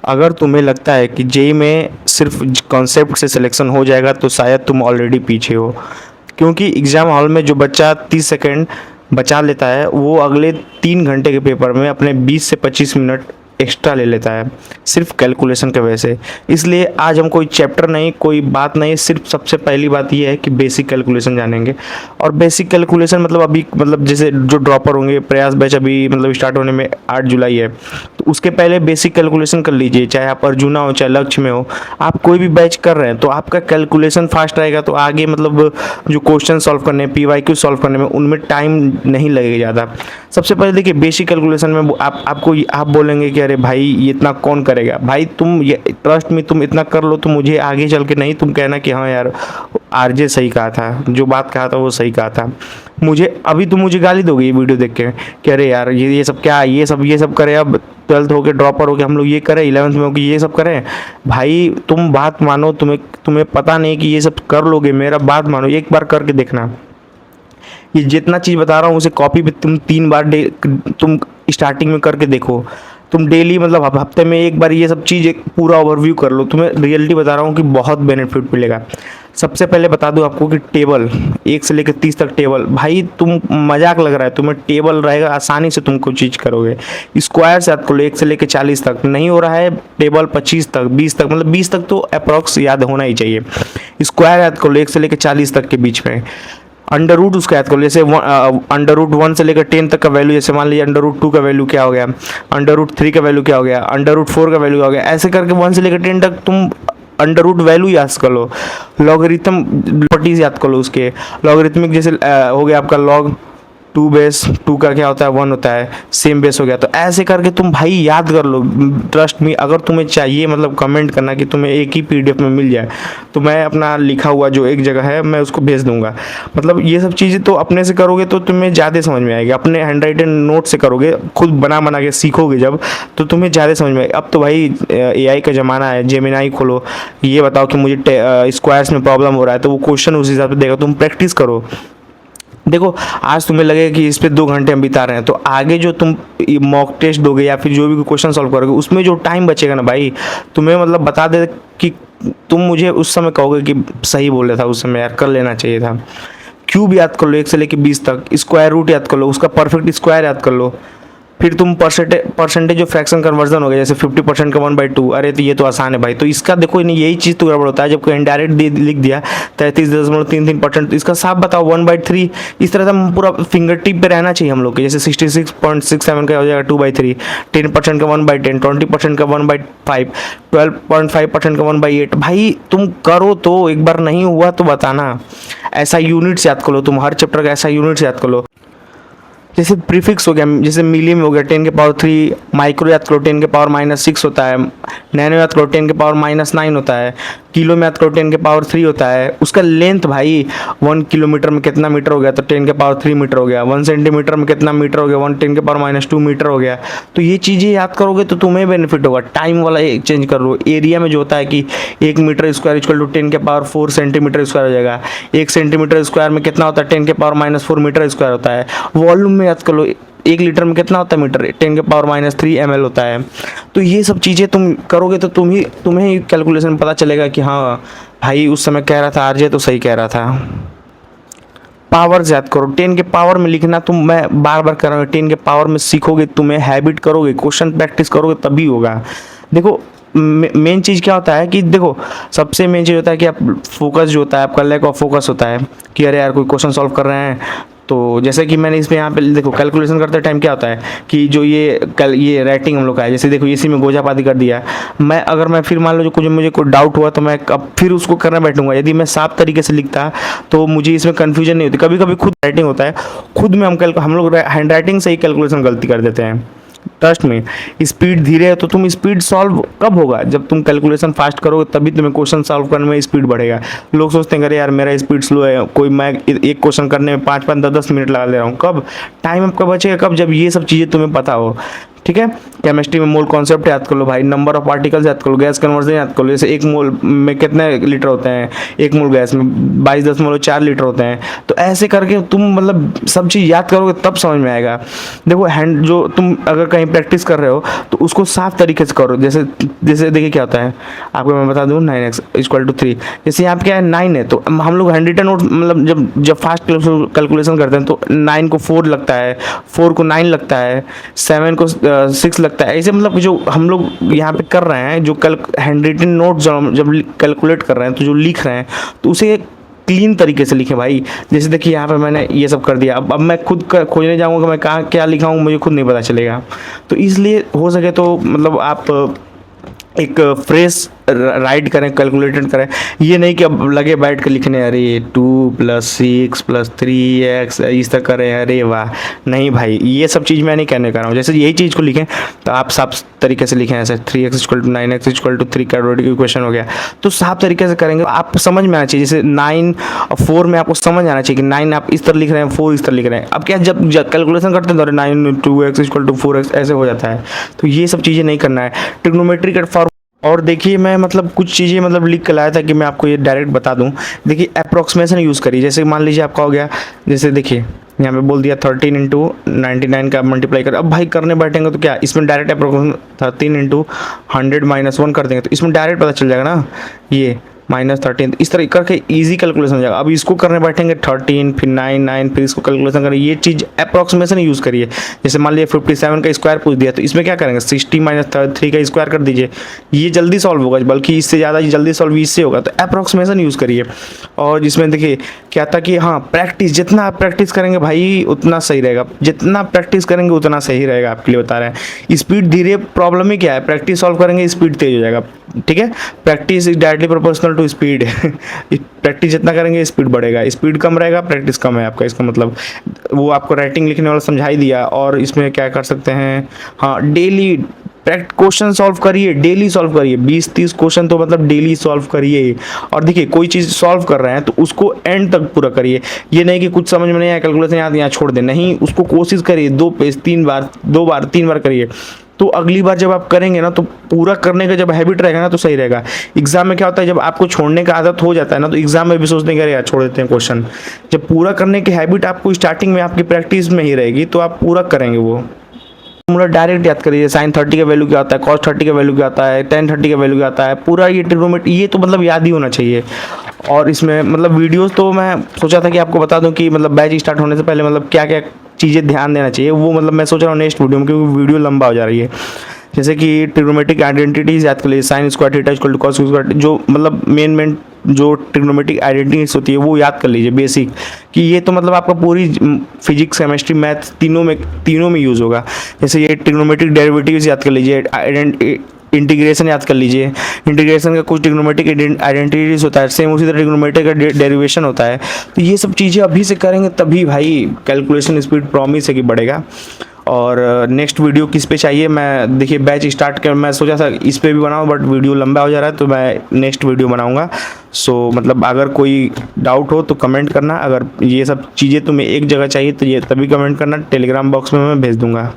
अगर तुम्हें लगता है कि जेईई में सिर्फ कॉन्सेप्ट से सिलेक्शन हो जाएगा तो शायद तुम ऑलरेडी पीछे हो, क्योंकि एग्ज़ाम हॉल में जो बच्चा 30 सेकंड बचा लेता है वो अगले 3 घंटे के पेपर में अपने 20 से 25 मिनट एक्स्ट्रा ले लेता है सिर्फ कैलकुलेशन के वजह से। इसलिए आज हम कोई चैप्टर नहीं, कोई बात नहीं, सिर्फ सबसे पहली बात ये है कि बेसिक कैलकुलेशन जानेंगे। और बेसिक कैलकुलेशन मतलब अभी मतलब जैसे जो ड्रॉपर होंगे, प्रयास बैच अभी मतलब स्टार्ट होने में 8 जुलाई है, तो उसके पहले बेसिक कैलकुलेशन कर लीजिए। चाहे आप अर्जुना हो, चाहे लक्ष्य में हो, आप कोई भी बैच कर रहे हैं तो आपका कैलकुलेशन फास्ट रहेगा, तो आगे मतलब जो क्वेश्चन सॉल्व करने, पीवाईक्यू सॉल्व करने में उनमें टाइम नहीं लगेगा ज़्यादा। सबसे पहले देखिए बेसिक कैलकुलेशन में आप बोलेंगे कि अरे भाई ये इतना कौन करेगा। भाई तुम ये ट्रस्ट में तुम इतना कर लो तो मुझे आगे चल के नहीं तुम कहना कि हाँ यार आरजे सही कहा था, जो बात कहा था वो सही कहा था। मुझे अभी तुम मुझे गाली दोगे ये वीडियो देख के कि अरे यार ये सब क्या, ये सब करे, अब 12th हो के ड्रॉपर हो के हम लोग ये करें, 11th में हो के ये सब करें। भाई तुम बात मानो, तुम्हें पता नहीं कि ये सब कर लोगे, मेरा बात मानो, एक बार करके देखना। ये जितना चीज़ बता रहा हूँ उसे कॉपी पे तुम 3 बार तुम स्टार्टिंग में करके देखो। तुम डेली मतलब हफ्ते में एक बार ये सब चीज़ एक पूरा ओवरव्यू कर लो, तुम्हें रियलिटी बता रहा हूँ कि बहुत बेनिफिट मिलेगा। सबसे पहले बता दूं आपको कि टेबल 1 से लेकर 30 तक टेबल, भाई तुम मजाक लग रहा है, तुम्हें टेबल रहेगा आसानी से तुम कोई चीज़ करोगे। स्क्वायर से याद कर लो 1 से लेकर 40 तक, नहीं हो रहा है टेबल 25 तक, 20 तक, मतलब 20 तक तो अप्रॉक्स याद होना ही चाहिए। स्क्वायर याद कर लो 1 से लेकर 40 तक के बीच में। अंडर रूट उसका याद करो, जैसे अंडर रूट 1 से लेकर 10 तक का वैल्यू, जैसे मान लीजिए अंडर रूट 2 का वैल्यू क्या हो गया, अंडर रूट 3 का वैल्यू क्या हो गया, अंडर रूट 4 का वैल्यू हो गया, ऐसे करके 1 से लेकर 10 तक तुम अंडर रूट वैल्यू याद कर लो। लॉगरिथम प्रॉपर्टीज याद कर लो उसके। लॉगरिथमिक जैसे हो गया आपका लॉग 2 बेस 2 का क्या होता है 1 होता है, सेम बेस हो गया। तो ऐसे करके तुम भाई याद कर लो। ट्रस्ट मी, अगर तुम्हें चाहिए मतलब कमेंट करना कि तुम्हें एक ही पीडीएफ में मिल जाए तो मैं अपना लिखा हुआ जो एक जगह है मैं उसको भेज दूंगा। मतलब ये सब चीज़ें तो अपने से करोगे तो तुम्हें ज़्यादा समझ में आएगी, अपने हैंड राइटेड नोट से करोगे, खुद बना बना के सीखोगे जब, तो तुम्हें ज़्यादा समझ में आएगी। अब तो भाई एआई का ज़माना है, जेमिनाई खोलो, ये बताओ कि मुझे स्क्वायर्स में प्रॉब्लम हो रहा है, तो वो क्वेश्चन उस हिसाब से देगा, तुम प्रैक्टिस करो। देखो आज तुम्हें लगेगा कि इस पे 2 घंटे हम बिता रहे हैं, तो आगे जो तुम मॉक टेस्ट दोगे या फिर जो भी क्वेश्चन सॉल्व करोगे उसमें जो टाइम बचेगा ना भाई, तुम्हें मतलब बता दे कि तुम मुझे उस समय कहोगे कि सही बोल रहा था उस समय यार, कर लेना चाहिए था। क्यूब याद कर लो 1 से लेकर 20 तक, स्क्वायर रूट याद कर लो, उसका परफेक्ट स्क्वायर याद कर लो। फिर तुम परसेंटेज ऑफ फ्रैक्शन कन्वर्जन हो गया, जैसे 50% का 1/2, अरे तो ये तो आसान है भाई। तो इसका देखो नहीं, यही चीज़ तो गड़बड़ होता है जब कोई इनडायरेक्ट लिख दिया 33.33%, इसका साफ बताओ 1/3। इस तरह से हम पूरा फिंगर टिप पे रहना चाहिए हम लोग के, जैसे 66.67 का हो जाएगा 2/3, 10% का 1/10, 20% का 1/5, 12.5% का 1/8। भाई तुम करो तो, एक बार नहीं हुआ तो बताना। ऐसा यूनिट्स याद कर लो, तुम हर चैप्टर का ऐसा यूनिट्स याद कर लो। जैसे प्रीफिक्स हो गया, जैसे मिलियम हो गया 10⁻3, माइक्रो याद करो 10⁻6 होता है, नैनो याद करो 10⁻9 होता है, किलो में याद करो 10⁻3 होता है। उसका लेंथ भाई 1 किलोमीटर में कितना मीटर हो गया, तो 10⁻3 मीटर हो गया। 1 सेंटीमीटर में कितना मीटर हो गया, 1 10⁻2 मीटर हो गया। तो ये चीज़ें याद करोगे तो तुम्हें बेनिफिट होगा। टाइम वाला चेंज कर लो। एरिया में जो होता है कि 1 metre square equal to 10⁻4 centimetre square हो जाएगा। 1 सेंटीमीटर स्क्वायर में कितना होता है, 10⁻4 मीटर स्क्वायर होता है। वॉल्यूम में याद कर लो 1 लीटर में कितना होता है मीटर, 10⁻3 ml होता है। तो ये सब चीज़ें तुम करोगे तो तुम्हें ही कैलकुलेशन में पता चलेगा कि हाँ भाई उस समय कह रहा था आरजे तो सही कह रहा था। पावर याद करो 10 के पावर में लिखना, मैं बार बार कर रहा हूँ, 10 के पावर में सीखोगे, तुम्हें हैबिट करोगे, क्वेश्चन प्रैक्टिस करोगे तभी होगा। देखो मेन चीज़ क्या होता है कि देखो सबसे मेन चीज़ होता है कि आप फोकस जो होता है आपका, लैक ऑफ फोकस होता है कि अरे यार कोई क्वेश्चन सॉल्व कर रहे हैं। तो जैसे कि मैंने इसमें यहाँ पे देखो कैलकुलेशन करते टाइम क्या होता है कि जो ये राइटिंग हम लोग का है, जैसे देखो इसी में गोजापाती कर दिया। मैं फिर मान लो जो कुछ मुझे कोई डाउट हुआ तो मैं अब फिर उसको करना बैठूंगा। यदि मैं साफ तरीके से लिखता तो मुझे इसमें कन्फ्यूजन नहीं होती। कभी कभी खुद राइटिंग होता है, खुद में हम लोग हैंड राइटिंग से ही कैलकुलेशन गलती कर देते हैं। ट्रस्ट में स्पीड धीरे है तो तुम स्पीड सॉल्व कब होगा, जब तुम कैलकुलेशन फास्ट करोगे तभी तुम्हें क्वेश्चन सॉल्व करने में स्पीड बढ़ेगा। लोग सोचते हैं अरे यार मेरा स्पीड स्लो है, कोई मैं एक क्वेश्चन करने में 5-5 10-10 मिनट लगा ले रहा हूँ। कब टाइम आपका बचेगा, कब जब ये सब चीज़ें तुम्हें पता हो। ठीक है। केमिस्ट्री में मोल कॉन्सेप्ट याद कर लो भाई, नंबर ऑफ पार्टिकल्स याद कर लो, गैस कन्वर्जन याद कर लो, जैसे एक मोल में कितने लीटर होते हैं, एक मोल गैस में 22.4 लीटर होते हैं। तो ऐसे करके तुम मतलब सब चीज़ याद करोगे तब समझ में आएगा। देखो हैंड जो तुम अगर कहीं प्रैक्टिस कर रहे हो तो उसको साफ तरीके से करो। जैसे जैसे देखिए क्या होता है, आपको मैं बता दूँ 9x = 3, जैसे यहाँ पे क्या है 9 है, तो हम लोग हैंड रिटन नोट मतलब जब फास्ट कैलकुलेशन करते हैं तो 9 को 4 लगता है, 4 को 9 लगता है, 7 को 6 लगता है। ऐसे मतलब जो हम लोग यहाँ पे कर रहे हैं, जो हैंड रिटन नोट जब कैलकुलेट कर रहे हैं तो जो लिख रहे हैं तो उसे क्लीन तरीके से लिखें भाई। जैसे देखिए यहाँ पे मैंने ये सब कर दिया, अब मैं खुद खोजने जाऊँगा कि मैं कहाँ क्या लिखा हूँ, मुझे खुद नहीं पता चलेगा। तो इसलिए हो सके तो मतलब आप एक फ्रेश राइट करें, कैलकुलेटेड करें, ये नहीं कि अब लगे बैठ के लिखने अरे 2 + 6 + 3x इस तरह करें, अरे वाह नहीं भाई, ये सब चीज़ मैं नहीं कहने का रहा हूँ। जैसे यही चीज़ को लिखें तो आप साफ तरीके से लिखें, ऐसे 3x = 9x = 3 क्वाड्रेटिक इक्वेशन हो गया, तो साफ तरीके से करेंगे आप समझ में आना चाहिए। जैसे 9 और 4 में आपको समझ आना चाहिए कि 9 आप इस तरह लिख रहे हैं, 4 इस तरह लिख रहे हैं। अब क्या जब कैलकुलेशन करते हैं तो 9 2x = 4x ऐसे हो जाता है, तो ये सब चीज़ें नहीं करना है। ट्रिग्नोमेट्रिक फॉर्म और देखिए मैं मतलब कुछ चीज़ें मतलब लिख के लाया था कि मैं आपको ये डायरेक्ट बता दूं। देखिए अप्रॉक्सीमेशन यूज़ करिए। जैसे मान लीजिए आपका हो गया, जैसे देखिए यहाँ पे बोल दिया 13 × 99 का मल्टीप्लाई कर। अब भाई करने बैठेंगे तो क्या इसमें डायरेक्ट अप्रॉक्सीमेशन 13 × 100 - 1 कर देंगे तो इसमें डायरेक्ट पता चल जाएगा ना, ये -13 इस तरह करके इजी कैलकुलेशन हो जाएगा। अब इसको करने बैठेंगे 13 फिर 9 9 फिर इसको कैलकुलेशन करें, ये चीज़ अप्रॉक्सीमेशन यूज़ करिए। जैसे मान लीजिए 57 का स्क्वायर पूछ दिया तो इसमें क्या करेंगे 60 - 3 का स्क्वायर कर दीजिए, ये जल्दी सॉल्व होगा, बल्कि इससे ज़्यादा जल्दी सॉल्व इससे होगा। तो अप्रॉक्सीमेशन यूज़ करिए। और जिसमें देखिए क्या था कि हाँ प्रैक्टिस, जितना आप प्रैक्टिस करेंगे भाई उतना सही रहेगा, जितना प्रैक्टिस करेंगे उतना सही रहेगा, आपके लिए बता रहे हैं। स्पीड धीरे, प्रॉब्लम ही क्या है, प्रैक्टिस सॉल्व करेंगे स्पीड तेज हो जाएगा, ठीक है। Practice is directly proportional to speed practice जितना करेंगे स्पीड बढ़ेगा, स्पीड कम रहेगा प्रैक्टिस कम है आपका। इसका मतलब वो आपको राइटिंग लिखने वाला समझा ही दिया। और इसमें क्या कर सकते हैं, हाँ डेली क्वेश्चन सॉल्व करिए, डेली सॉल्व करिए, 20-30 क्वेश्चन तो मतलब डेली सॉल्व करिए। और देखिए कोई चीज़ सॉल्व कर रहे हैं तो उसको एंड तक पूरा करिए, ये नहीं कि कुछ समझ में नहीं आया कैलकुलेशन यहाँ छोड़ दें, नहीं, उसको कोशिश करिए 2 पेज 3 बार 2 बार 3 बार करिए। तो अगली बार जब आप करेंगे ना तो पूरा करने का जब हैबिट रहेगा ना तो सही रहेगा। एग्जाम में क्या होता है, जब आपको छोड़ने का आदत हो जाता है ना तो एग्जाम में भी सोचते हैं कि यार छोड़ देते हैं क्वेश्चन। जब पूरा करने की हैबिट आपको स्टार्टिंग में आपकी प्रैक्टिस में ही रहेगी तो आप पूरा करेंगे वो। फॉर्मूला डायरेक्ट याद करिए, sin 30 का वैल्यू क्या होता है, cos 30 का वैल्यू क्या होता है, tan 30 का वैल्यू क्या होता है, पूरा ये ट्रिग्नोमेट्री ये तो मतलब याद ही होना चाहिए। और इसमें मतलब वीडियोस तो मैं सोचा था कि आपको बता दूं कि मतलब बैच स्टार्ट होने से पहले मतलब क्या क्या चीज़ें ध्यान देना चाहिए, वो मतलब मैं सोच रहा हूँ नेक्स्ट वीडियो में, क्योंकि वीडियो लंबा हो जा रही है। जैसे कि ट्रिग्नोमेट्रिक आइडेंटिटीज याद कर लीजिए, sine square theta = cos square, जो मतलब मेन जो ट्रिग्नोमेट्रिक आइडेंटिटीज होती है वो याद कर लीजिए बेसिक, कि ये तो मतलब आपका पूरी फिजिक्स केमिस्ट्री मैथ तीनों में यूज़ होगा। जैसे ये ट्रिग्नोमेट्रिक डेरिवेटिव्स याद कर लीजिए, इंटीग्रेशन याद कर लीजिए, इंटीग्रेशन का कुछ ट्रिग्नोमेट्रिक आइडेंटिटीज होता है, सेम उसी तरह ट्रिग्नोमेट्रिक का डेरिवेशन होता है। तो ये सब चीज़ें अभी से करेंगे तभी भाई कैलकुलेशन स्पीड प्रॉमिस है कि बढ़ेगा। और नेक्स्ट वीडियो किस पे चाहिए, मैं देखिए बैच स्टार्ट कर, मैं सोचा था इस पे भी बनाऊं बट वीडियो लंबा हो जा रहा है तो मैं नेक्स्ट वीडियो बनाऊंगा। सो मतलब अगर कोई डाउट हो तो कमेंट करना, अगर ये सब चीज़ें तुम्हें एक जगह चाहिए तो ये तभी कमेंट करना, टेलीग्राम बॉक्स में मैं भेज दूंगा।